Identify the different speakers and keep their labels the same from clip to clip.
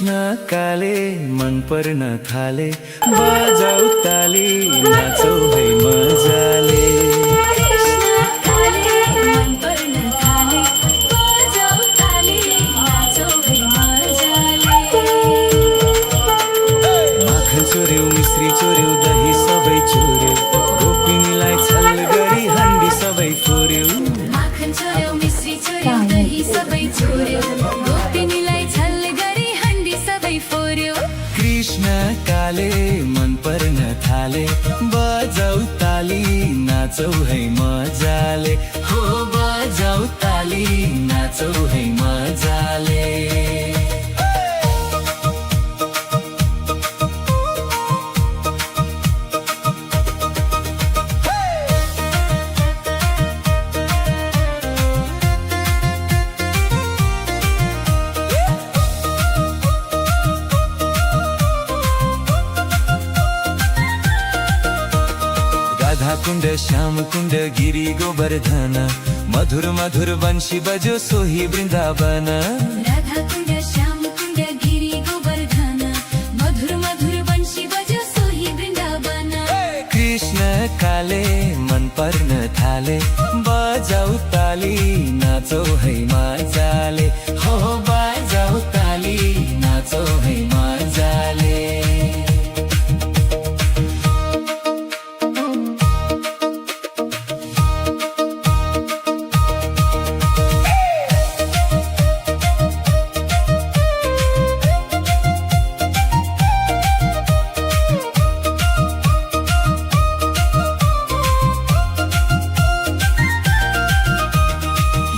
Speaker 1: कृष्ण काले मन पर्न थाले बजाऊ ताली नाचौ है मजाले माखन चोर्यौ मिश्री चोर्यौ दही सबै चोर्यौ गोपिनीलाई छल गरी हन्डी सबै फोर्यौ
Speaker 2: माखन चोर्यौ मिश्री चोर्यौ दही सबै चोर्यौ गोपिनीलाई छल गरी हन्डी सबै फोर्यौ
Speaker 1: कृष्ण काले मन पर्न थाले बजाऊ ताली नाचौ है मजाले हो बजाऊ ताली नाचौ है मजाले राधा कुण्ड श्याम कुण्ड गिरी गोवर्धन मधुर मधुर वंशी बजो सोही वृन्दावन
Speaker 2: राधा कुण्ड श्याम कुण्ड गिरी गोवर्धन मधुर मधुर वंशी बजो सोही वृन्दावन
Speaker 1: कृष्ण काले मन पर्न थाले बजाऊ ताली नाचौ है मजाले हो बजाऊ ताली नाचौ है मजाले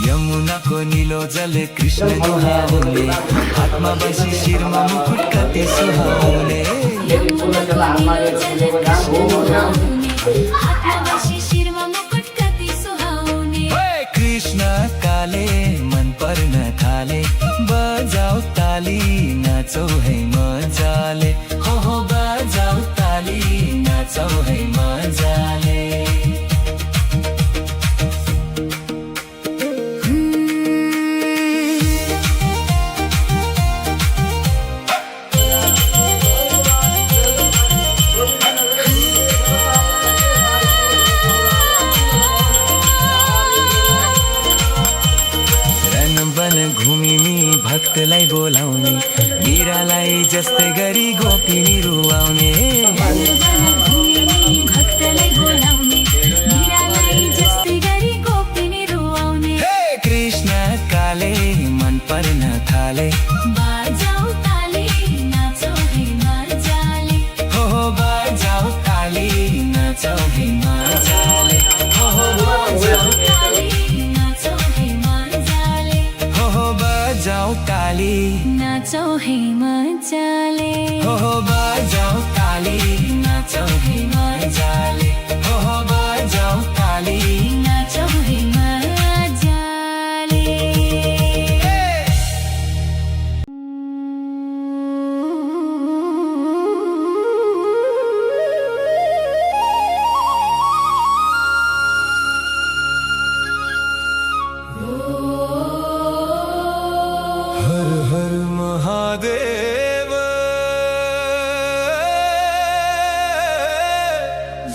Speaker 1: यमुनाको नीलो जल कृष्ण दुहाउने हातमा बसी शिरमा मुकुट कति सुहाउने
Speaker 2: यमुनाको नीलो जल कृष्ण दुहाउने हातमा बसी शिरमा मुकुट कति सुहाउने
Speaker 1: कृष्ण काले मन पर्न थाले बजाऊ ताली नाचौ है मजाले हो बजाऊ ताली नाचौ है मजाले घुमिनी भक्तलाई बोलाउने मीरालाई जस्तै गरी गोपिनी रुवाउने
Speaker 2: भक्तलाई बोलाउने मीरालाई जस्तै गरी गोपिनी रुवाउने
Speaker 1: कृष्ण काले मन पर्न थाले
Speaker 2: बजाऊ ताली नाचौ है मजाले
Speaker 1: हो बजाऊ ताली नाचौ है मजाले हो बजाऊ
Speaker 2: ताली नाचौ है मजाले
Speaker 1: हो बजाऊ ताली
Speaker 2: नाचौ है मजाले
Speaker 1: हो बजाऊ ताली नाचौ है मजाले हो बजाऊ ताली
Speaker 2: नाचौ है मजाले
Speaker 1: हर हर महादेव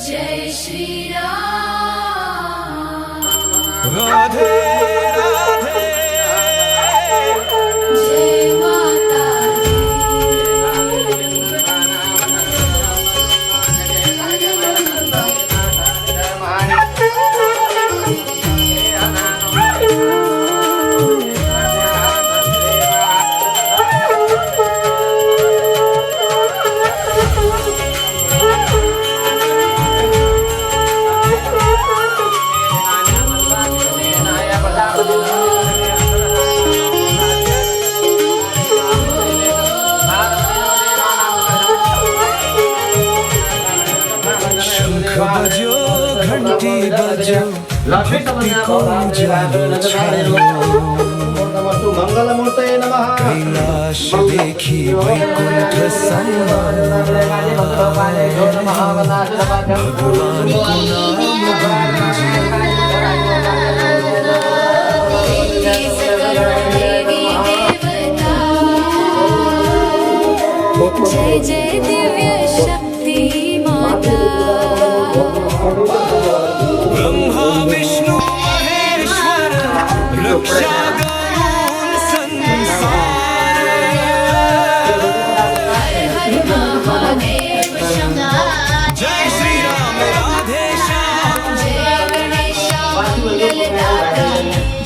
Speaker 2: जय श्री राम
Speaker 1: राधे राधे
Speaker 2: जय माता
Speaker 1: शंख बज्यो घंटी बज्यो भक्तिको ज्वालो छायो
Speaker 3: मंगलमूर्तये नमः
Speaker 1: कैलाशदेखि वैकुण्ठसम्म भगवानको नाम गुञ्जे। रक्षा करून संसार.
Speaker 2: हर महादेव शंभो
Speaker 1: जय श्री राम राधे श्याम.
Speaker 2: जय गणेश मंगलदाता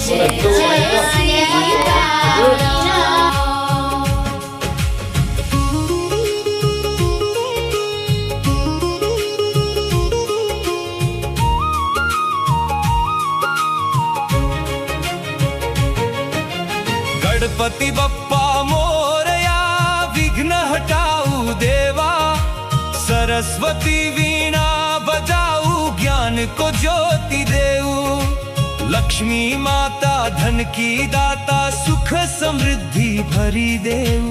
Speaker 2: जय जय सीताराम.
Speaker 1: गणपति बप्पा मोरया विघ्न हटाऊ देवा. सरस्वती वीणा बजाऊ ज्ञान को ज्योति देऊ. लक्ष्मी माता धन की दाता सुख समृद्धि भरी देऊ.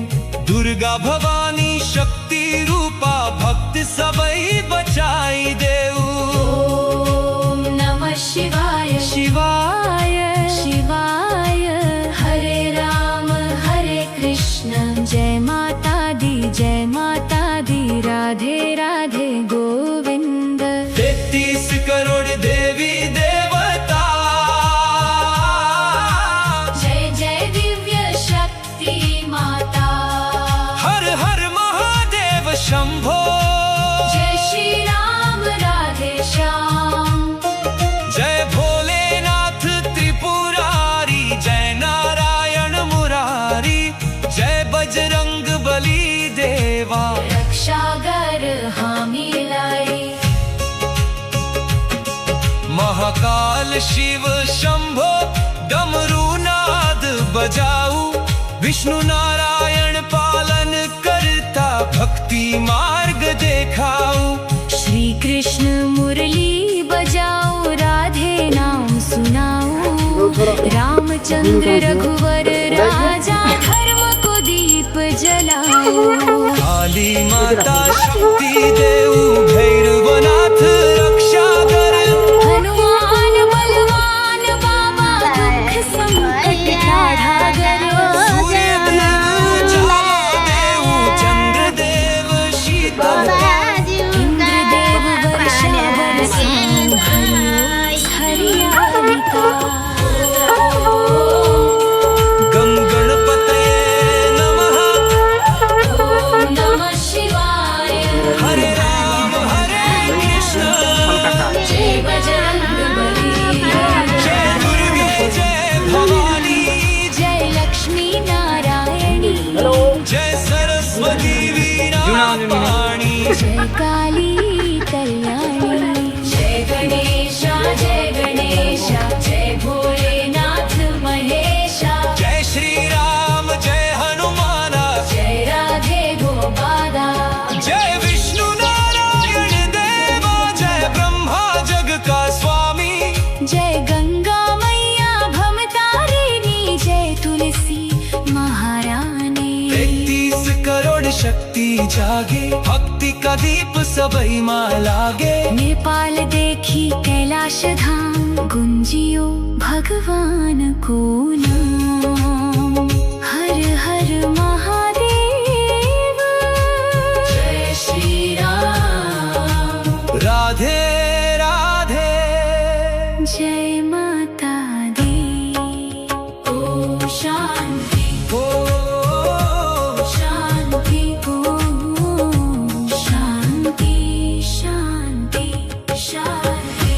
Speaker 1: दुर्गा भवानी शक्ति रूपा भक्त सबई बचाई देऊ.
Speaker 2: ओम नमः शिवाय
Speaker 1: शिवाय
Speaker 2: शिवाय. हरे राम हरे कृष्ण जय माता दी राधे राधे गोविंद.
Speaker 1: 33 करोड़ देवी देवता.
Speaker 2: जय जय दिव्य शक्ति माता.
Speaker 1: हर हर महादेव शंभो.
Speaker 2: जय श्री राम राधे श्याम.
Speaker 1: जय भोलेनाथ त्रिपुरारी. जय नारायण मुरारी. जय बजरंग बली देवा.
Speaker 2: रक्षागर हामी लाई.
Speaker 1: महाकाल शिव शंभो डमरू नाद बजाऊ. विष्णु नारायण पालन करता भक्ति मार्ग देखाऊ.
Speaker 2: श्री कृष्ण मुरली बजाओ राधे नाम सुनाओ. रामचंद्र रघुवर राजा धर्म को दीप जलाओ.
Speaker 1: काली माता शक्ति देऊ. भैरवनाथ रक्षा कर.
Speaker 2: हनुमान बलवान बाबा दुख संकट टाढ़ा करो.
Speaker 1: सूर्य देव जलादेव. चंद्र देव शीतल.
Speaker 2: इंद्रदेव वर्षा बरसाओ. हरियाली का
Speaker 1: गम गणपतये नमः.
Speaker 2: ओम नमः शिवाय.
Speaker 1: हरे राम हरे कृष्ण.
Speaker 2: जय बजरंग बली.
Speaker 1: जय दुर्गे जय भवानी.
Speaker 2: जय लक्ष्मी नारायणी.
Speaker 1: जय सरस्वती वीणा पाणी.
Speaker 2: जय काली कल्याणी. जय गणेशा जय भोलेनाथ महेशा.
Speaker 1: जय श्री राम जय हनुमाना.
Speaker 2: जय राधे गोपादा.
Speaker 1: जय विष्णु नारायण देवा. जय ब्रह्मा जग का स्वामी.
Speaker 2: जय गंगा मैया भमतारिणी. जय तुलसी महारानी.
Speaker 1: 33 करोड़ शक्ति जागे. भक्ति का दीप सबई माँ लागे.
Speaker 2: नेपाल देखी कैलाश धाम. गुंजियो भगवान को नाम. हर हर महादेव. जय श्री राम.
Speaker 1: राधे राधे.
Speaker 2: जय माता दी. ओम शांति
Speaker 1: ओ
Speaker 2: शांति. ओम शांति शांति शांति.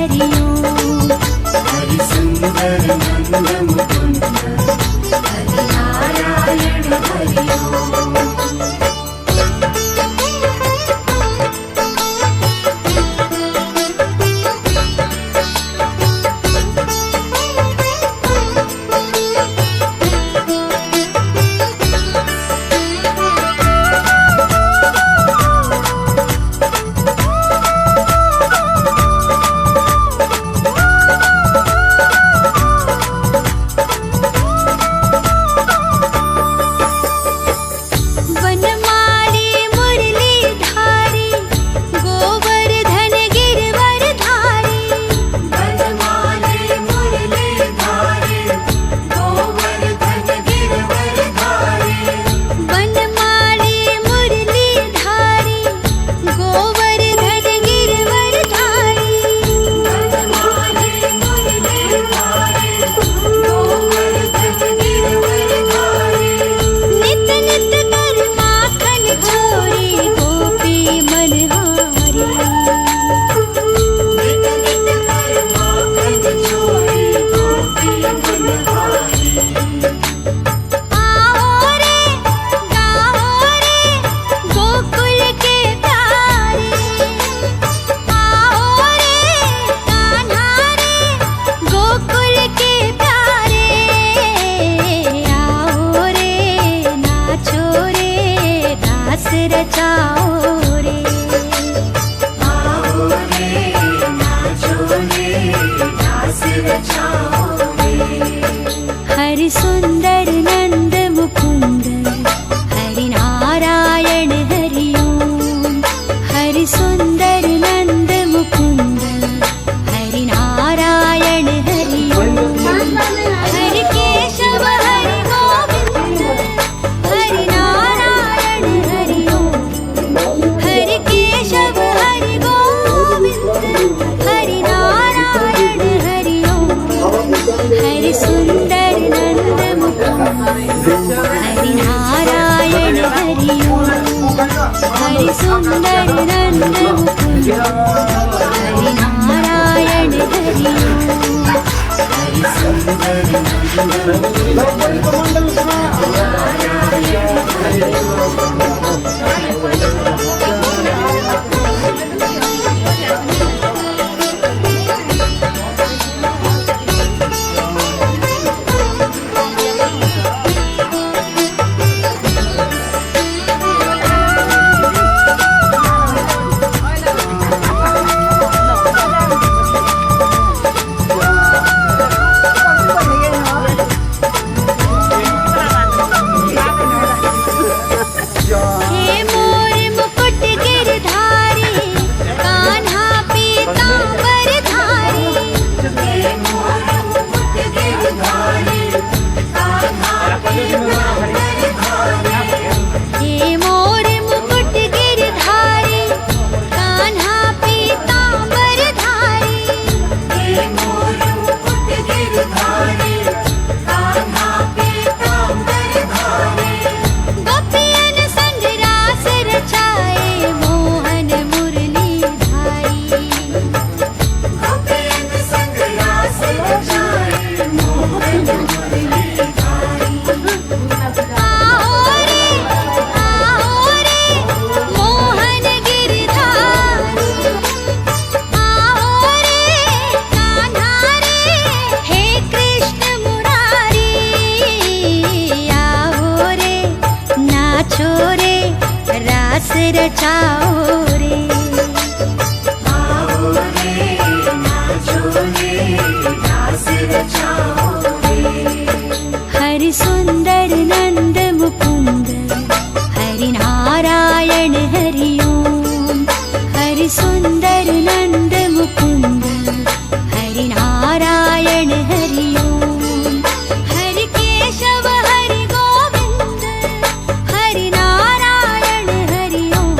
Speaker 2: हरि ओम।
Speaker 3: हरि सुंदर नंद मुकुंद हरि नारायण हरि ओम।
Speaker 2: हरि सुंदर नंद मुकुंद हरि नारायण हरि ओम। हरि सुंदर नंद मुकुंद हरि नारायण हरि ओम। हरि केशव हरि गोविंद हरि नारायण हरि ओम। हरि केशव हरि गोविंद हरि नारायण हरि ओम। हरि सुंदर नंद मुकुंद हरि नारायण हरि ओम। हरि सुंदर नंद मुकुंद हरि नारायण हरि ओम।
Speaker 3: हरि सुंदर नंद मुकुंद नारायण हरि
Speaker 2: रचाओ रे।
Speaker 3: आओ रे नाचो रे रास रचाओ रे।
Speaker 2: हरि सुंदर नंद मुकुंद हरि नारायण हरि ओम। हरि सुंदर नंद मुकुंद हरि नारायण हरि ओम। हरि केशव हरि गोविंद हरि नारायण हरि ओम।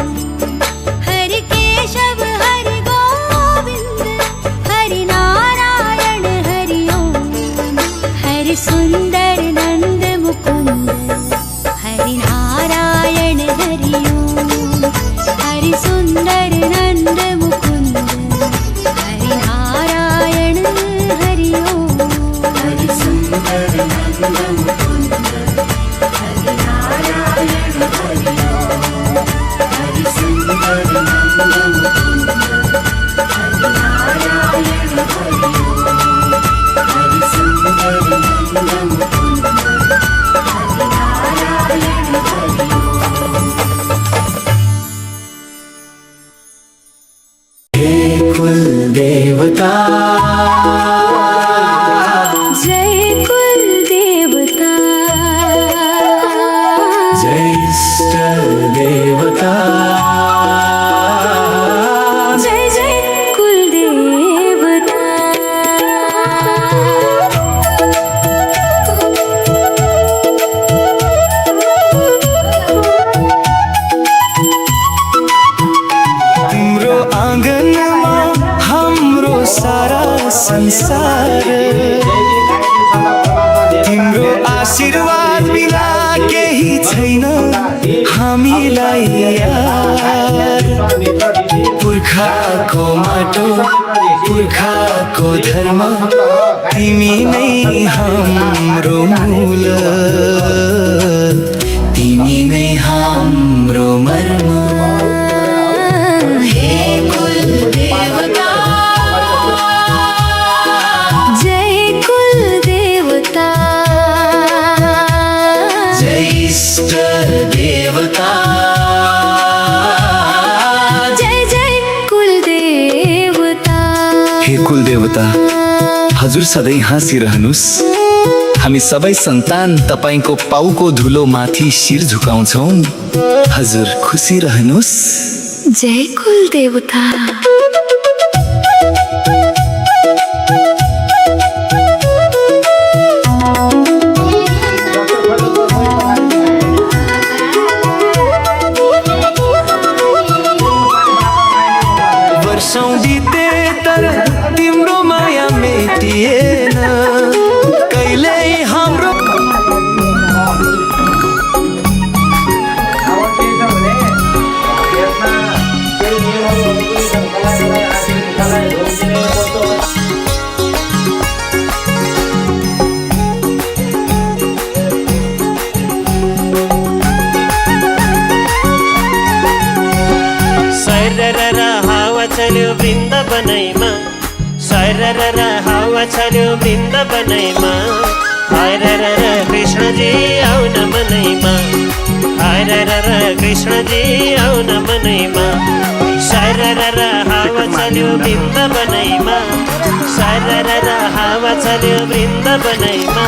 Speaker 1: देवता
Speaker 2: जय कुल देवता
Speaker 1: जय इष्ट देवता
Speaker 2: जय जय कुल देवता
Speaker 1: तिम्रो आँगनमा हाम्रो सारा संसार तिम्रो आशीर्वाद बिना केही छैन हामीलाई यार पुर्खाको माटो पुर्खाको धर्म तिमी नै हाम्रो मूल तिमी नै हाम्रो मर्म हे कुल देवता
Speaker 2: जय कुल देवता
Speaker 1: जय इष्ट देवता
Speaker 2: जय जय कुल देवता
Speaker 1: हे कुल देवता हजुर सधैँ हाँसिरहनुस् हामी सबै सन्तान तपाईको पाउको धुलो माथि शिर झुकाउँछौँ हजुर खुसी रहनुस्
Speaker 2: जय कुल देवता
Speaker 1: वर्षौं बिते तर तिम्रो माया मेटिएन कहिल्यै हाम्रो
Speaker 4: सरर हावा चल्यो वृन्दावनैमा सरर हावा चल्यो वृन्दावनैमा हरर कृष्णजी आउन मनैमा हरर कृष्णजी आउन मनैमा सरर हावा चल्यो वृन्दावनैमा सरर हावा चल्यो वृन्दावनैमा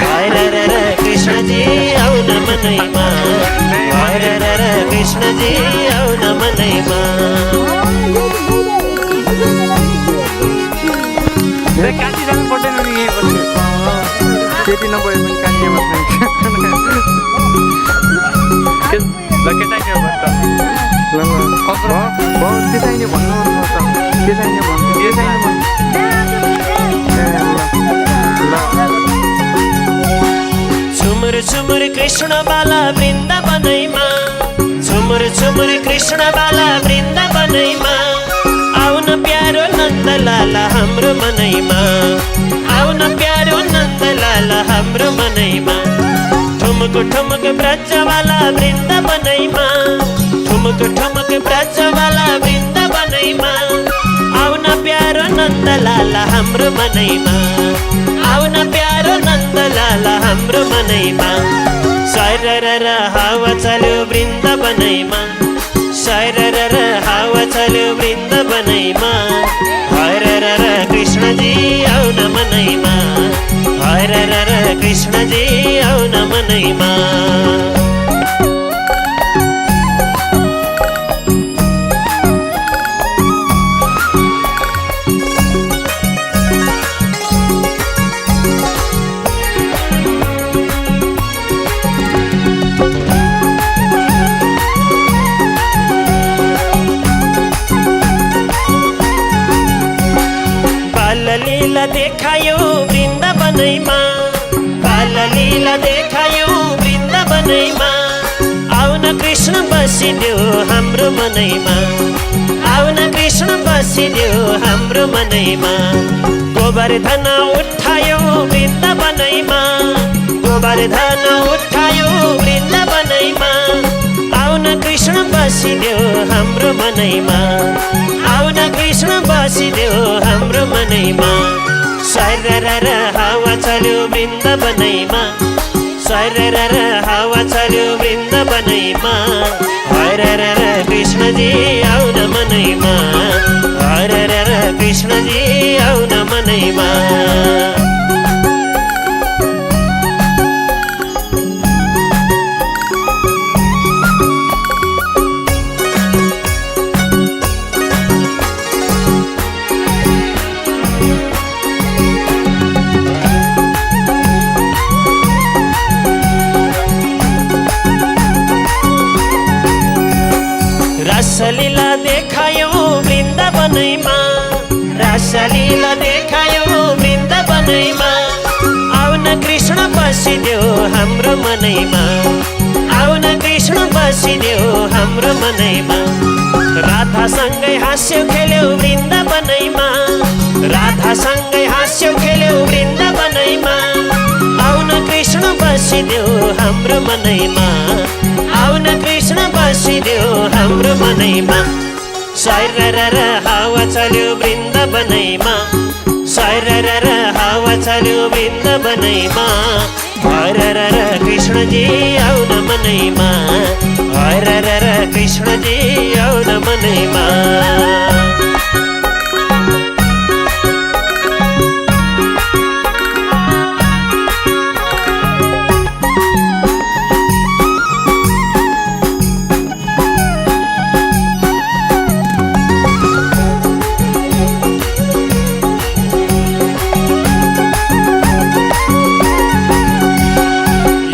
Speaker 4: हरर कृष्णजी आउन मनैमा हरर कृष्णजी आउन मनैमा
Speaker 5: काटी जानु पर्दैन नि यही बस्नु त्यति नभए पनि काटिएमा केटा के भन्छ के चाहिने भन्नु के चाहिने भन्नु के चाहिने भन्नु
Speaker 4: झुमुर झुमुर कृष्ण बाला वृन्दावनैमा झुमुर झुमुर कृष्ण बाला वृन्दावनैमा आउन प्यारो नन्दलाला हाम्रो मनैमा आउन प्यारो नन्दलाला हाम्रो मनैमा ठुमुक ठुमुक ब्रजवाला वृन्दावनैमा ठुमुक ठुमुक ब्रजवाला वृन्दावनैमा आउन प्यारो नन्दलाला हाम्रो मनैमा आउन प्यारो नन्दलाला हाम्रो मनैमा सरर हावा चल्यो वृन्दावनैमा सरर हावा चल्यो वृन्दावनैमा हरर कृष्णजी आउन मनैमा हरर कृष्णजी आउन मनैमा बाललीला देखायो वृन्दावनैमा बाललीला देखायो वृन्दावनैमा आउन कृष्ण बसिदेऊ हाम्रो मनैमा आउन कृष्ण बसिदेऊ हाम्रो मनैमा गोवर्धन उठायो वृन्दावनैमा गोवर्धन उठायो वृन्दावनैमा आउन कृष्ण बसिदेऊ हाम्रो मनैमा आउन कृष्ण बसिदेऊ हाम्रो मनैमा सरर हावा चल्यो वृन्दावनैमा सरर हावा चल्यो वृन्दावनैमा हरर कृष्णजी आउन मनैमा हरर कृष्णजी आउन मनैमा। रासलीला देखायो वृन्दावनैमा, रासलीला देखायो वृन्दावनैमा। आउन कृष्ण बसिदेऊ हाम्रो मनैमा, आउन कृष्ण बसिदेऊ हाम्रो मनैमा। राधासँगै हाँस्यो खेल्यो वृन्दावनैमा, राधासँगै हाँस्यो खेल्यो वृन्दावनैमा। आउन कृष्ण बसिदेऊ हाम्रो मनैमा, आउन कृष्ण बसिदेऊ हाम्रो मनैमा। सैरर हावा चल्यो वृन्दावनैमा, सैरर हावा चल्यो वृन्दावनैमा। हरर कृष्णजी आउन मनैमा, हरर कृष्णजी आउन मनैमा।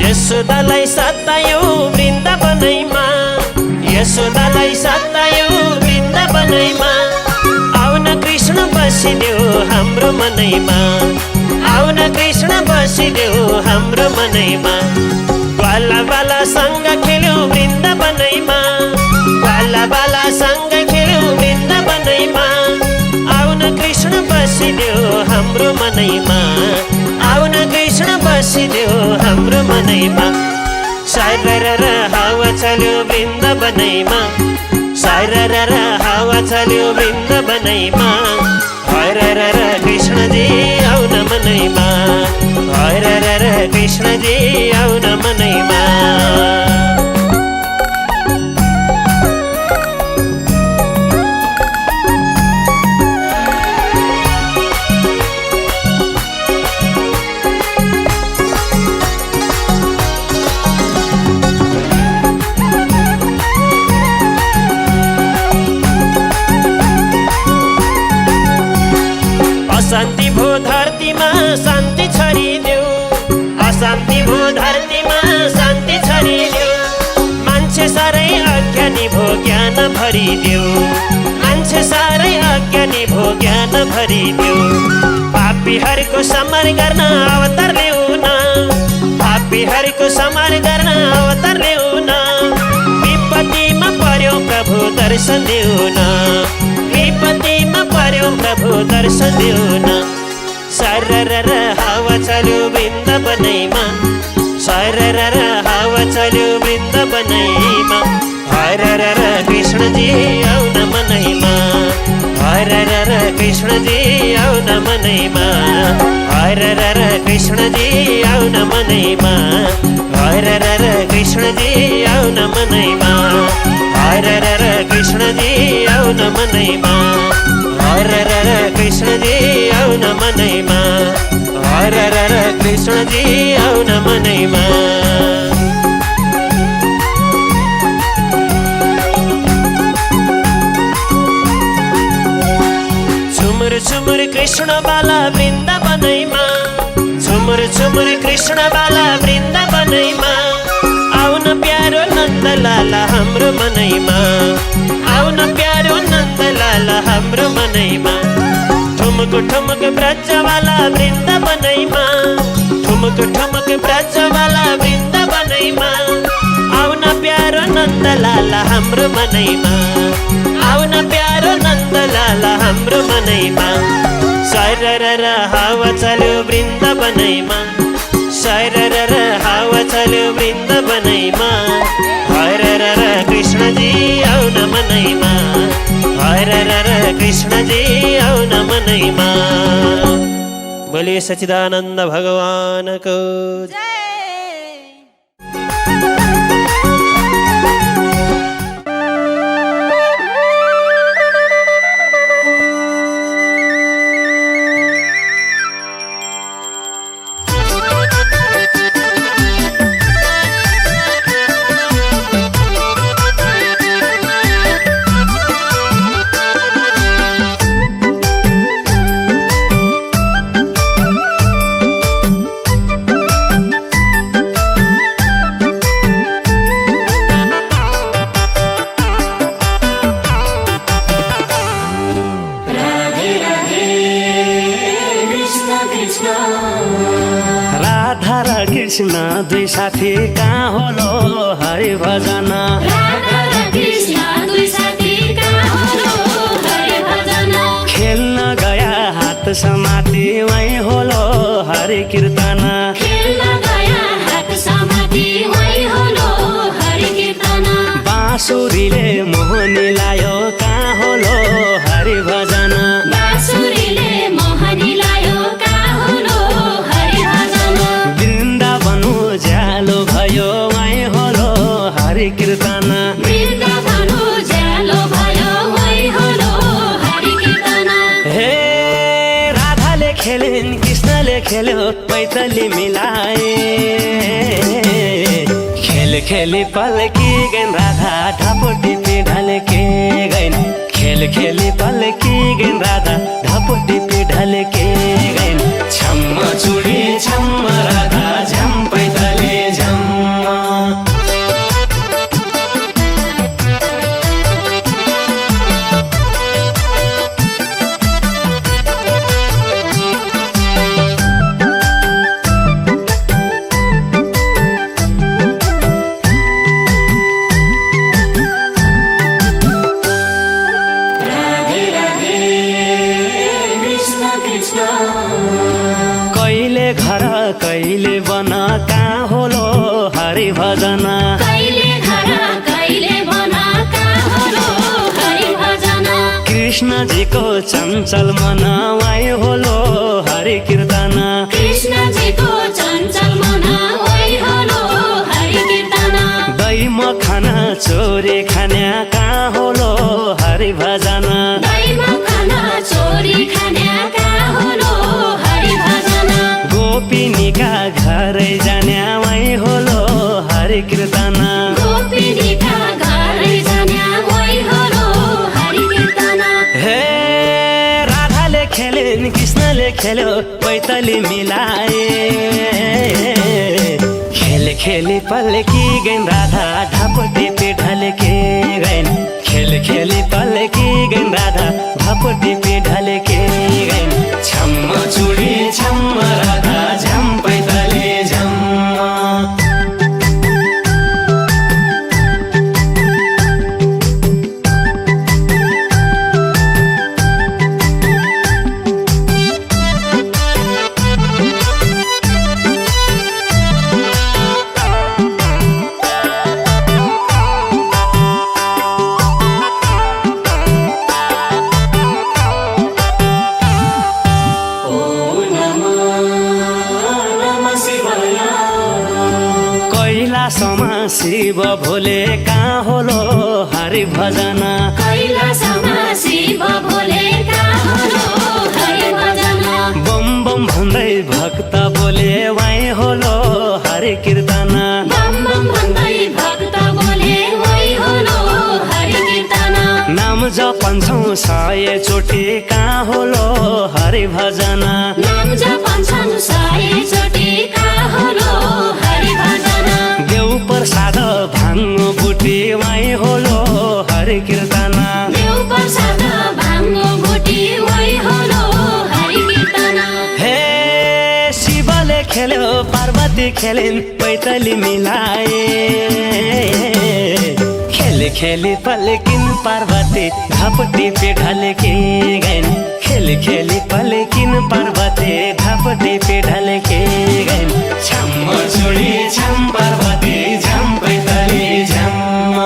Speaker 4: यशोदालाई सतायो वृन्दावनैमा, यशोदालाई सतायो वृन्दावनैमा। आउन कृष्ण बसिदेऊ हाम्रो मनैमा, आउन कृष्ण बसिदेऊ हाम्रो मनैमा। बाला बालासँग खेल्यो वृन्दावनैमा, बाला बालासँग खेल्यो वृन्दावनैमा। आउन कृष्ण बसिदेऊ हाम्रो मनैमा, आउन कृष्ण बसिदेऊ हाम्रो मनैमा। सैरर हावा चल्यो वृन्दावनैमा, सैरर हावा चल्यो वृन्दावनैमा। हरर कृष्णजी आउन मनैमा, हरर कृष्णजी आउन मनैमा। अशान्ति भो धरतीमा शान्ति छरिदेऊ, अशान्ति भो धरतीमा शान्ति छरिदेऊ। मान्छे साह्रै अज्ञानी भो ज्ञान भरिदेऊ, मान्छे साह्रै अज्ञानी भो ज्ञान भरिदेऊ। पापीहरूको समार गर्न अवतार ल्याऊ न, पापीहरूको समार गर्न अवतार ल्याऊ न। विपत्तिमा पर्यो प्रभु दर्शन देऊ न, विपत्तिमा पर्यो प्रभु दर्शन देऊ न। सरर हावा चल्यो वृन्दावनैमा, सरर हावा चल्यो वृन्दावनैमा। हरर कृष्णजी आउन मनैमा, हरर कृष्णजी आउन मनैमा। हरर कृष्णजी आउन मनैमा, हरर कृष्णजी आउन मनैमा। हरर कृष्णजी आउन मनैमा, हरर कृष्णजी आउन मनैमा। हरर कृष्णजी आउन मनैमा। झुमुर झुमुर कृष्ण बाला वृन्दावनैमा, झुमुर झुमुर कृष्ण बाला वृन्दावनैमा। आउन प्यारो नन्दलाल हाम्रो मनैमा, आउन प्यारो नन्दलाल हाम्रो मनैमा। ठुमुक ठुमुक ब्रजवाला वृन्दावनैमा, ठुमुक ठुमुक ब्रजवाला वृन्दावनैमा। आउन प्यारो नन्दलाल हाम्रो मनैमा, आउन प्यारो नन्दलाल हाम्रो मनैमा। सरर हावा चल्यो वृन्दावनैमा, सरर हावा चल्यो वृन्दावनैमा। हरर कृष्णजी आउन मनैमा, हरर कृष्णजी आउन मनैमा। बोलिए सच्चिदानन्द भगवानको जय।
Speaker 3: कृष्ण
Speaker 4: राधा र कृष्ण दुई साथी कहाँ होलो हरि भजन
Speaker 2: राधा र कृष्ण दुई साथी कहाँ होलो हरि भजन
Speaker 4: खेल्न गया हात समाति वही होलो हरि कीर्तन
Speaker 2: खेल्न गया हात समाति वही होलो हरि कीर्तन
Speaker 4: बाँसुरीले मोहनी लायो कहाँ होलो हरि भजन
Speaker 2: बाँसुरीले मोहनी लायो कहाँ होलो हरि भजन
Speaker 4: वृन्दावन उज्यालो भयो वही होलो हरि कीर्तन
Speaker 2: वृन्दावन उज्यालो भयो वही होलो हरि कीर्तन
Speaker 4: हे राधाले खेलिन् कृष्णले खेल्यो पैतली मिलाए खेल खेली पल्की गइन् राधा ढापुटी ढल्के गइन् खेल खेली पल्की गइन् राधा ढापुटी ढल्के गइन् छम्म चुडी छम्म राधा झम पैतली झम्म
Speaker 3: राधे राधे कृष्ण कृष्ण
Speaker 4: कहिले घर कहिले वन कहाँ होलो हरि भजन
Speaker 2: कहिले घर कहिले बना कहाँ होलो हरि भजन
Speaker 4: कृष्णजीको चञ्चल मन वाइ होलो हरि कीर्तन
Speaker 2: कृष्णजीको चञ्चल मन वही होलो हरि कीर्तन
Speaker 4: दही मखना चोरी खान्या कहाँ होलो हरि भजन
Speaker 2: दही मखना चोरी खान्या कहाँ होलो हरि भजन
Speaker 4: गोपिनीका घरै जान्या वाइ होलो हरि कीर्तन
Speaker 2: गोपिनीका घरै जान्या वही होलो हरि कीर्तन
Speaker 4: हे राधाले खेलिन् कृष्णले खेल्यो पैतली मिलाए खेल खेली पल्की गइन् राधा ढापुटी ढल्के गइन् खेल खेली पल्की गइन् राधा ढापुटी ढल्के गइन् छम्म चुडी छम्म राधा झम पैतली झम्म कैलासमा शिव भोले कहाँ होलो हरि भजन
Speaker 2: कैलासमा शिव भोले कहाँ होलो हरि भजन
Speaker 4: बम बम भन्दै भक्त बोले वाइ होलो हरि कीर्तन
Speaker 2: बम बम भन्दै भक्त बोले वही होलो हरि कीर्तन
Speaker 4: नाम जपन्छौँ 100 चोटि कहाँ होलो हरि भजन
Speaker 2: नाम जपन्छन् 100 चोटि कहाँ होलो हरि भजन
Speaker 4: देउ प्रसाद भाङ्गो बुटी वाइ होलो हरि कीर्तन
Speaker 2: देव प्रसाद भाङ्गो गुटी वही होलो हरि कीर्तन
Speaker 4: हे शिवले खेल्यो पार्वती खेलिन् पैतली मिलाए खेली खेली पल्किन् पार्वती ढापुटी ढल्के गइन् खेली खेली पल्किन् पार्वती ढापुटी ढल्के गइन् छम्म चुडी छम पार्वती झम पैतली झम्म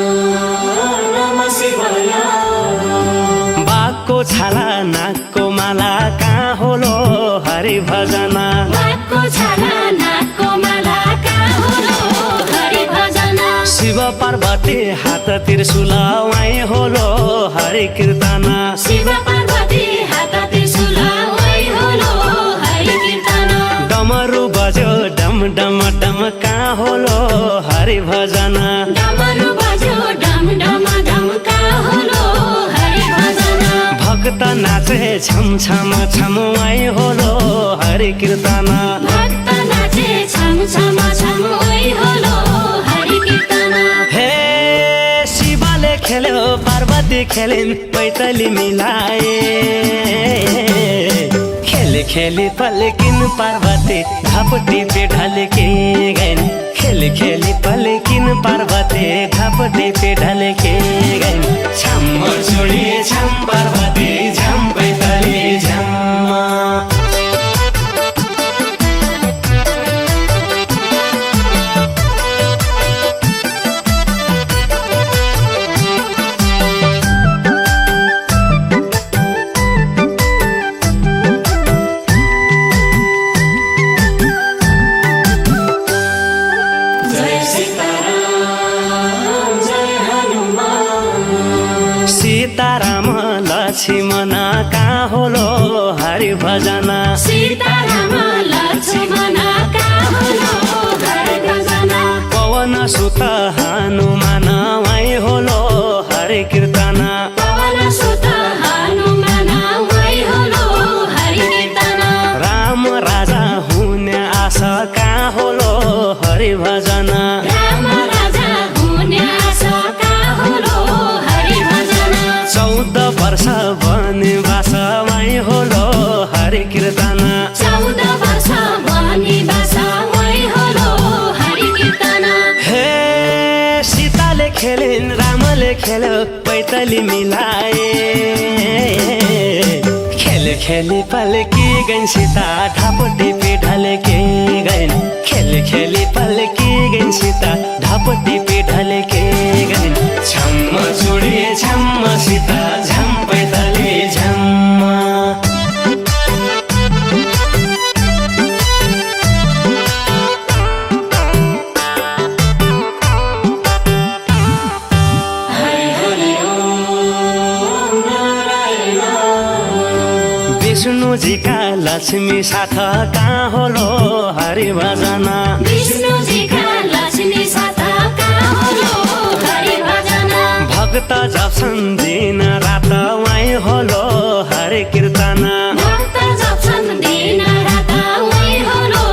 Speaker 3: नमः शिवाय
Speaker 4: बाघको छाला नाकको माला कहाँ होलो हरि भजन
Speaker 2: बाघको छाला नाकको माला कहाँ होलो हरि भजन
Speaker 4: शिव पार्वती हात त्रिशूल वाइ होलो हरि कीर्तन
Speaker 2: शिव पार्वती हात त्रिशूल वही होलो हरि कीर्तन
Speaker 4: डमरु बज्यो डम डम डम कहाँ होलो हरि भजन
Speaker 2: डमरु बज्यो डम डम डम कहाँ होलो हरि भजन
Speaker 4: भक्त नाचे रे छम छम छमुवाई होलो हरि कीर्तन
Speaker 2: भक्त नाचे छम छम छम ओइ होलो हरि कीर्तन
Speaker 4: हे शिवले खेल्यो पार्वती खेलिन् पैतली मिलाए खेली खेली पल्किन् पार्वती घापटी पे ढलके गइन् खेली खेली पल्किन् पार्वती घापटी पे ढलके गइन् छम छोडिए छम पार्वती झम पैतली झम
Speaker 3: जय सीताराम जय हनुमान
Speaker 4: सीताराम लक्ष्मण कहाँ होलो हरि भजन
Speaker 2: सीताराम लक्ष्मण कहाँ होलो हरि भजन
Speaker 4: पवन सुत हनुमान वही होलो हरि कीर्तन
Speaker 2: पवन सुत हनुमान ओइ होलो हरि कीर्तन
Speaker 4: राम राजा हुने आशा कहाँ होलो हरि भजन
Speaker 2: राम राजा हुने आशा कहाँ होलो हरि भजन
Speaker 4: 14 वर्ष वनवास वही होलो हरि कीर्तन
Speaker 2: 14 वर्ष वनवास ओइ होलो हरि कीर्तन
Speaker 4: हे सीताले खेलिन् रामले खेल्यो पैतली मिलाए खेली खेली पल्की गइन् सीता ढापटी पे ढलके गइन् खेली खेली पल्की गइन् सीता ढापटी पे ढलके गइन् छम्म छोडिए छम्म सीता झम पैतली झम्म विष्णुजीका लक्ष्मी साथ कहाँ होलो हरि भजन
Speaker 2: विष्णुजीका लक्ष्मी साथ कहाँ होलो हरि भजन
Speaker 4: भक्त जप्छन् दिन रात वही होलो हरि कीर्तन
Speaker 2: भक्त जप्छन् दिन रात ओइ होलो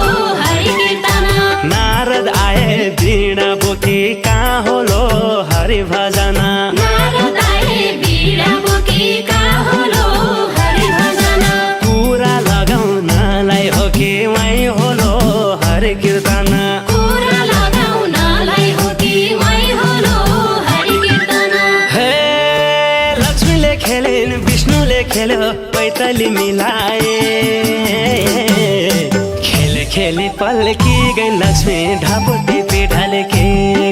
Speaker 2: हरि कीर्तन
Speaker 4: नारद आए वीणा बोकी कहाँ होलो हरि भजन
Speaker 2: नारद आए वीणा बोकी कहाँ होलो हरि भजन
Speaker 4: पुरा लगाउनलाई हो कि वही होलो हरि कीर्तन
Speaker 2: कुरा लगाउनलाई हो कि ओइ होलो हरि कीर्तन
Speaker 4: हे लक्ष्मीले खेलिन् विष्णुले खेल्यो पैतली मिलाए खेली खेली पल्की गइन् लक्ष्मी ढापटी पे ढलके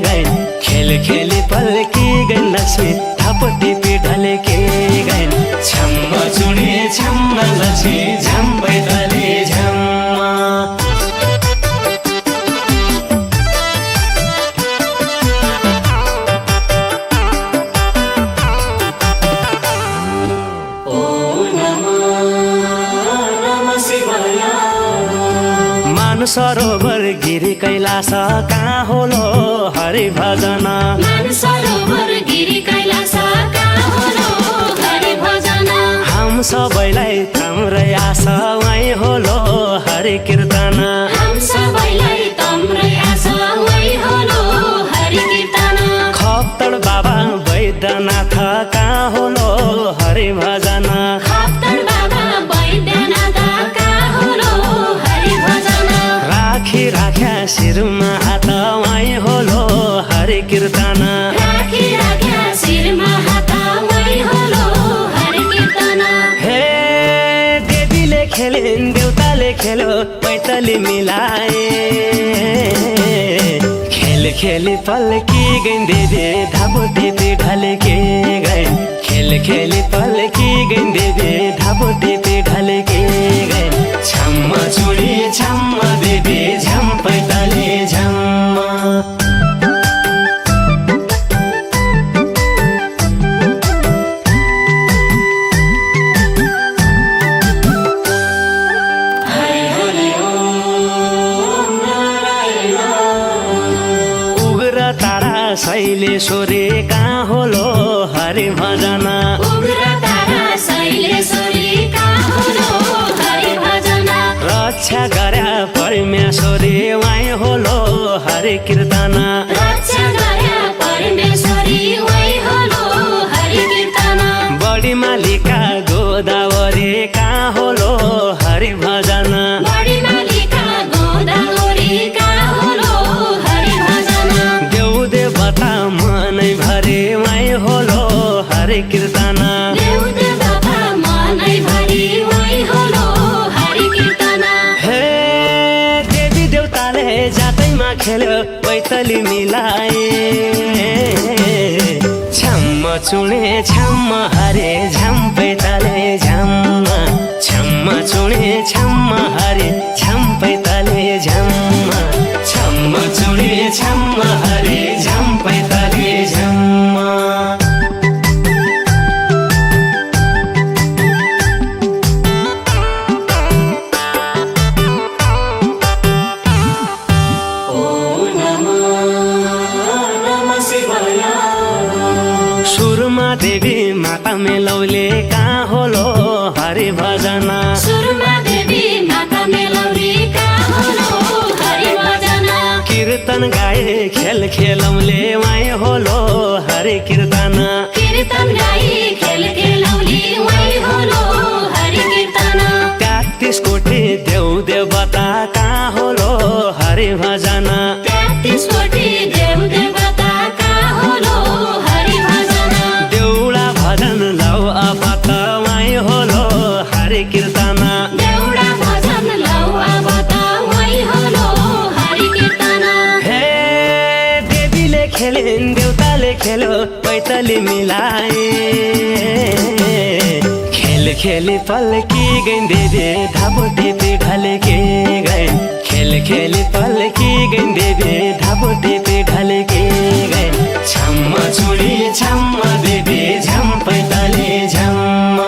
Speaker 4: गइन् खेली खेली पल्की गइन् लक्ष्मी ढापटी पे ढलके गइन् छम्म चुडिए छम्म लक्ष्मी झम पैतली झम्म
Speaker 3: नमः शिवाय
Speaker 4: मानसरोवर गिरी कैलाश कहाँ होलो हरि भजन
Speaker 2: मानसरोवर गिरी कैलाश कहाँ होलो हरि भजन
Speaker 4: हम सबैलाई हाम्रै आशा वही होलो हरि कीर्तन
Speaker 2: हम सबैलाई तम्रै आशा ओइ होलो हरि कीर्तन
Speaker 4: खप्तड बाबा वैद्यनाथ कहाँ होलो हरि भजन
Speaker 2: खप्तर बाबा वैद्यनाथ कहाँ होलो हरि भजन
Speaker 4: राखी राख्या शिरमा हात वही होलो हरि कीर्तन
Speaker 2: राखी राख्या शिरमा हात ओइ होलो हरि कीर्तन
Speaker 4: हे देवीले खेलिन् देउताले खेल्यो पैतली मिलाए खेल खेली पल्की गइन् देवी ढापटी पे ढलके गइन् खेल खेली पल्की गइन् देवी ढापटी पे ढलके गइन् छम्म छोडिए छम्म देवी झम पैतली झम्म
Speaker 5: शैलेश्वरी कहाँ होलो हरि भजन
Speaker 2: उग्र तारा शैलेश्वरी
Speaker 4: कहाँ होलो हरि भजन
Speaker 2: बढी मालिका गोदावरी कहाँ होलो हरि भजन
Speaker 4: देउ देवता मनै भरि माई होलो हरि कीर्तन
Speaker 2: देउ देवता मनै भरि वही होलो हरि कीर्तन
Speaker 4: हे देवी देवताले जातैमा खेल्यो पैतली मिलाए छम्म चुणे छम्म हरे झम पैताले झम्म छम्म चुणे छम्म हरे झम पैताले झम्म छम्म चुणे छम्म हरे झम पैताले झम्म सुरमा देवी माता मेलौले कहाँ होलो हरि भजन
Speaker 2: सुरमा देवी माता मेलौरी कहाँ होलो हरि भजन
Speaker 4: कीर्तन गाए खेल खेलौले माई होलो हरि कीर्तन
Speaker 2: कीर्तन गाई खेल खेलौली वही होलो हरि कीर्तन
Speaker 4: 33 कोटी देउ देवता कहाँ होलो हरि भजन
Speaker 2: 33 कोटी देव देवता कहाँ होलो हरि भजन
Speaker 4: देउडा भजन लौ अपत माई होलो हरि कीर्तन
Speaker 2: देउडा भजन लौ अब त वही होलो हरि कीर्तन
Speaker 4: हे देवीले खेलिन् देउताले खेल्यो पैतली मिलाए खेल खेली पल्की गइन् देवी धापो टिपी ढलेके गइन् खेल खेली पल्की गइन् देवी धापो टिपी ढलेके गइन् छम्म चुडी छम्म देवी झम पैताले झम्म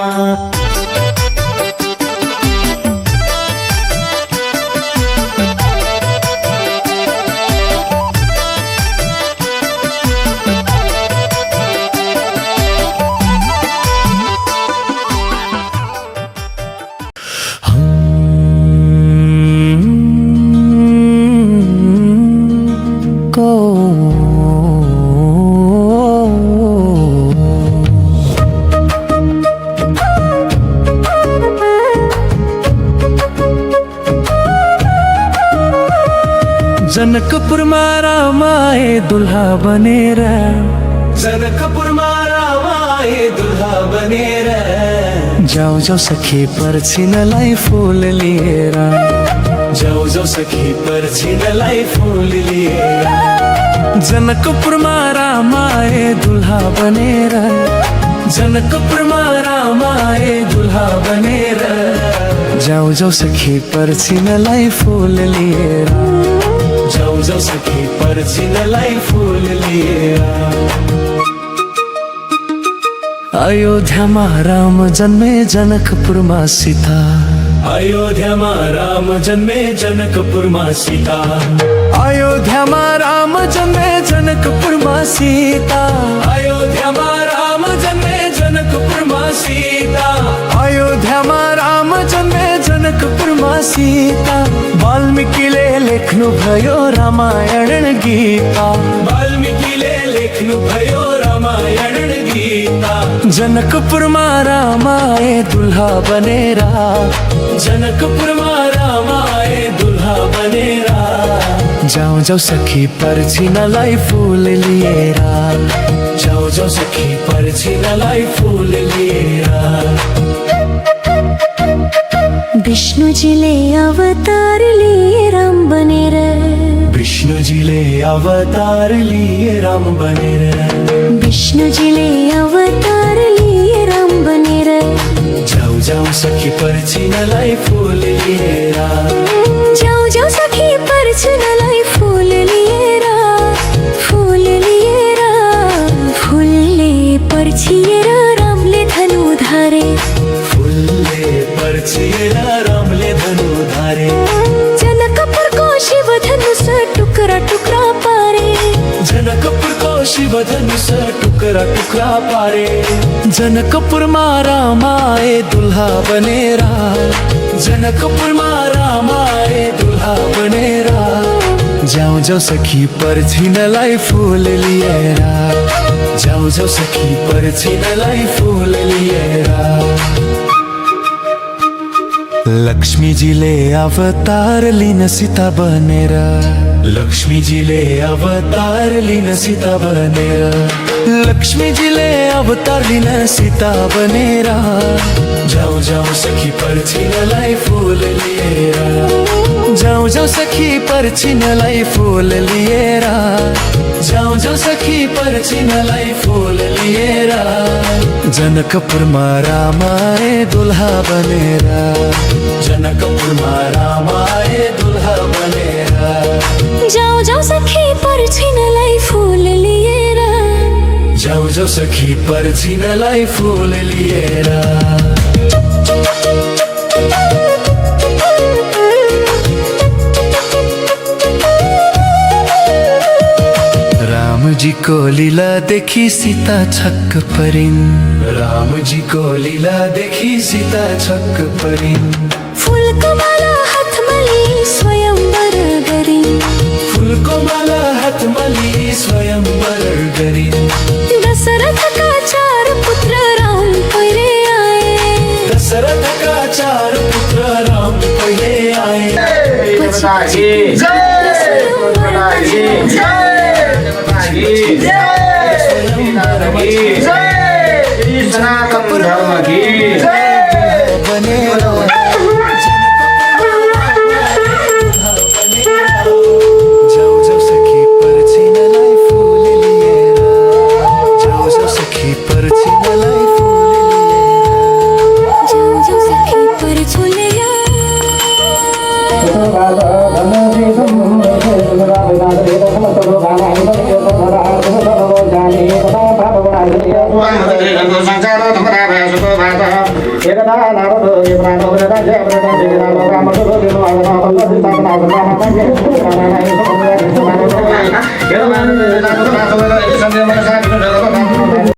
Speaker 6: जनकपुरमा रामाए दुल्हा बनेर
Speaker 1: जनकपुरमा रामाए दुल्हा बनेर
Speaker 6: जाऊ जाऊ सखी पर्छिनलाई फुल लिएर
Speaker 1: जाऊ जाऊ सखी पर्छिनलाई फुल लिएर
Speaker 6: जनकपुरमा रामाए दुल्हा बनेर
Speaker 1: जनकपुरमा रामाए दुल्हा बनेर
Speaker 6: जाऊ जाऊ सखी पर्छिनलाई फुल लिएर
Speaker 1: जाऊ जाऊ सखी पर्छिनलाई फुल लिएर
Speaker 6: अयोध्यामा राम जन्मे जनकपुरमा सीता
Speaker 1: अयोध्यामा राम जन्मे जनकपुरमा सीता
Speaker 6: अयोध्यामा राम जन्मे जनकपुरमा सीता
Speaker 1: अयोध्यामा राम जन्मे जनकपुरमा सीता
Speaker 6: अयोध्यामा राम जन्मे जनकपुरमा सीता वाल्मीकिले लेख्नु भयो रामायण गीता
Speaker 1: वाल्मीकिले लेख्नु भयो रामायण गीता
Speaker 6: जनकपुरमा रामाए दुल्हा बनेर
Speaker 1: जनकपुरमा रामाए दुल्हा बनेर
Speaker 6: जाऊ जाऊ सखी पर्छिनलाई फुल लिएर
Speaker 1: जाऊ जाऊ सखी पर्छिनलाई फुल लिएर
Speaker 2: विष्णुजीले अवतार लिए राम बनेर
Speaker 1: विष्णुजीले अवतार लिए राम बनेर
Speaker 2: विष्णुजीले अवतार लिए राम बनेर
Speaker 1: जाऊ जाऊ सखी पर्छिनलाई फुल लिएर
Speaker 2: जाऊ जाऊ सखी पर्छिनलाई फुल लिएर फुलले पर्छिएर रामले धनु धारे
Speaker 1: फुलले पर्छिएर रामले धनु धारे
Speaker 2: जनकपुरको शिव धनुष टुक्रा टुक्रा पारे
Speaker 1: जनकपुरको शिव धनुष टुक्रा टुक्रा पारे
Speaker 6: जनकपुरमा रामाए दुल्हा बनेर
Speaker 1: जनकपुरमा रामाए दुल्हा बनेर
Speaker 6: जाऊ जाऊ सखी पर्छिनलाई फुल लिएर
Speaker 1: जाऊ जाऊ सखी पर्छिनलाई फुल लिएर
Speaker 6: लक्ष्मीजीले अवतार लिन सीता बनेर लक्ष्मीजीले अवतार लिन सीता बनेर लक्ष्मीजीले अवतार लिन सीता बनेर जाऊ जाऊ सखी पर्छिनलाई फुल लिएर जाऊ जाऊ सखी पर्छिनलाई फुल लिएर जाऊ जाऊ सखी पर्छिनलाई फुल लिएर जनकपुरमा रामाए दुल्हा बनेर जनकपुरमा रामाए दुल्हा बनेर
Speaker 2: जाऊ जाऊ सखी पर्छिनलाई फुल लिएर
Speaker 6: जाऊ जाऊ सखी पर्छिनलाई फुल लिएर रामजीको लीला देखि सीता छक्क परिन् रामजीको लीला देखि सीता छक्क परिन्
Speaker 2: फुलको माला हातमा लिई स्वयंवर गरिन्
Speaker 6: फुलको माला हातमा लिई स्वयंवर गरिन्
Speaker 2: दशरथका 4 पुत्र राम पहिले आए
Speaker 6: दशरथका 4 पुत्र राम पहिले आए जाऊ जाऊ सखी पर्छिनलाई फुल लिएर जाऊ जाऊ सखी पर्छिनलाई फुल लिएर
Speaker 2: जाऊ जाऊ सखी पर्छुलिया
Speaker 7: Kita